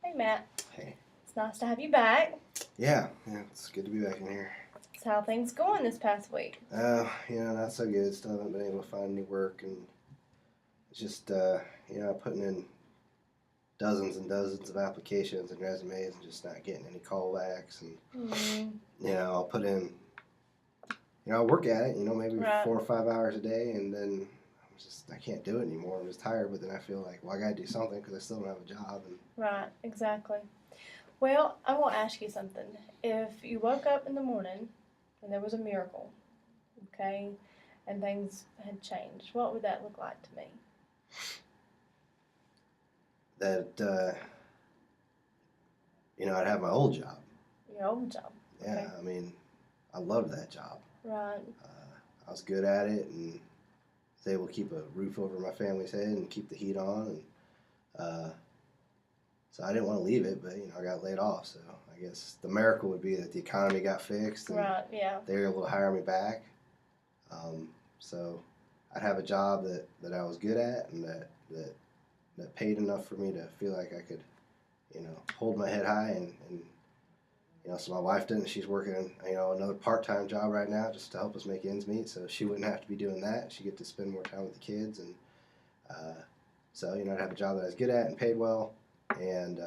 Hey, Matt. Hey. It's nice to have you back. Yeah, it's good to be back in here. So how things going this past week? Not so good. Still haven't been able to find any work, and just, putting in dozens and dozens of applications and resumes and just not getting any callbacks. And, I'll put in, I'll work at it, maybe Right. 4 or 5 hours a day, and then I can't do it anymore. I'm just tired, but then I feel like, well, I got to do something because I still don't have a job. And Right, exactly. Well, I want to ask you something. If you woke up in the morning and there was a miracle, okay, and things had changed, what would that look like to me? that, I'd have my old job. Your old job. Yeah, Okay. I mean, I loved that job. Right. I was good at it and was able to keep a roof over my family's head and keep the heat on. And so I didn't want to leave it, but I got laid off. So I guess the miracle would be that the economy got fixed and Right, yeah. they were able to hire me back. So I'd have a job that I was good at and that paid enough for me to feel like I could, hold my head high and so my wife didn't. She's working, another part-time job right now just to help us make ends meet. So she wouldn't have to be doing that. She'd get to spend more time with the kids, and so I'd have a job that I was good at and paid well, and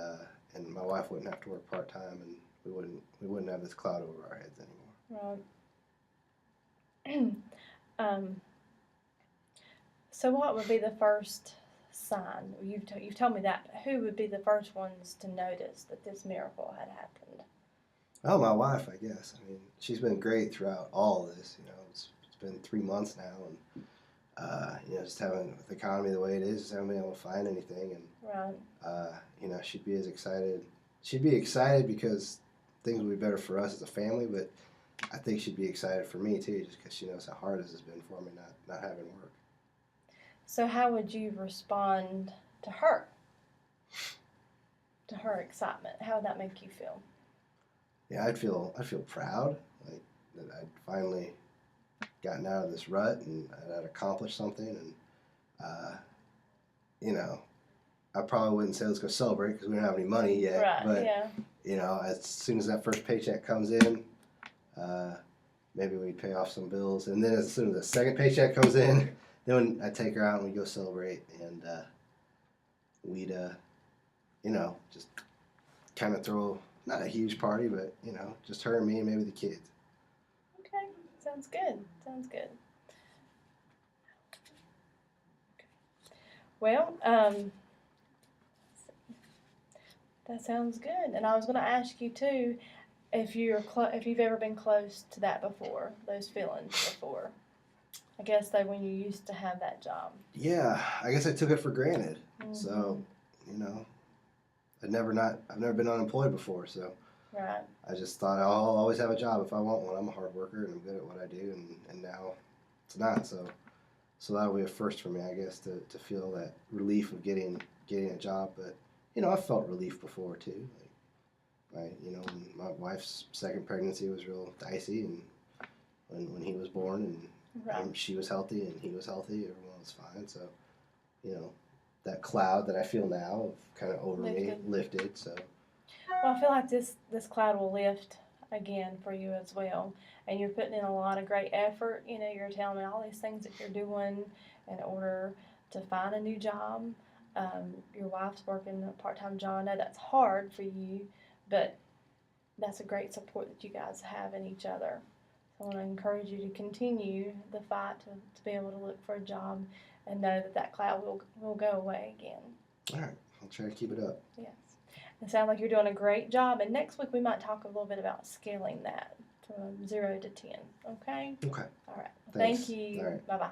my wife wouldn't have to work part-time, and we wouldn't have this cloud over our heads anymore. Right. So what would be the first sign? You've told me that, but who would be the first ones to notice that this miracle had happened? Oh, my wife, I guess. I mean, she's been great throughout all of this. It's been 3 months now, and just having the economy the way it is, just haven't been able to find anything, and Right. she'd be as excited. She'd be excited because things would be better for us as a family, but I think she'd be excited for me too, just because she knows how hard this has been for me not having work. So how would you respond to her? To her excitement? How would that make you feel? Yeah, I'd feel proud, like that I'd finally gotten out of this rut and I'd accomplished something, and uh, you know, I probably wouldn't say let's go celebrate because we don't have any money yet. Right, But yeah. as soon as that first paycheck comes in, maybe we'd pay off some bills, and then as soon as the second paycheck comes in, then I'd take her out and we'd go celebrate, and we'd just kind of throw not a huge party, but just her and me and maybe the kids. Okay, sounds good. Sounds good. Well, that sounds good. And I was going to ask you too, if you've ever been close to that before, those feelings before. I guess that when you used to have that job. Yeah, I guess I took it for granted. Mm-hmm. So, I've never been unemployed before, so right. I just thought I'll always have a job if I want one. I'm a hard worker and I'm good at what I do, and now it's not. So that'll be a first for me, I guess, to feel that relief of getting a job. But I've felt relief before too. Like when my wife's second pregnancy was real dicey, and when he was born, and right. she was healthy and he was healthy, everyone was fine. So that cloud that I feel now kind of over me lifted. So. Well, I feel like this cloud will lift again for you as well. And you're putting in a lot of great effort. You're telling me all these things that you're doing in order to find a new job. Your wife's working a part-time job. I know that's hard for you, but that's a great support that you guys have in each other. So I want to encourage you to continue the fight to be able to look for a job and know that cloud will go away again. All right. I'll try to keep it up. Yes. It sounds like you're doing a great job. And next week we might talk a little bit about scaling that from 0 to 10. Okay? Okay. All right. Thanks. Thank you. All right. Bye-bye.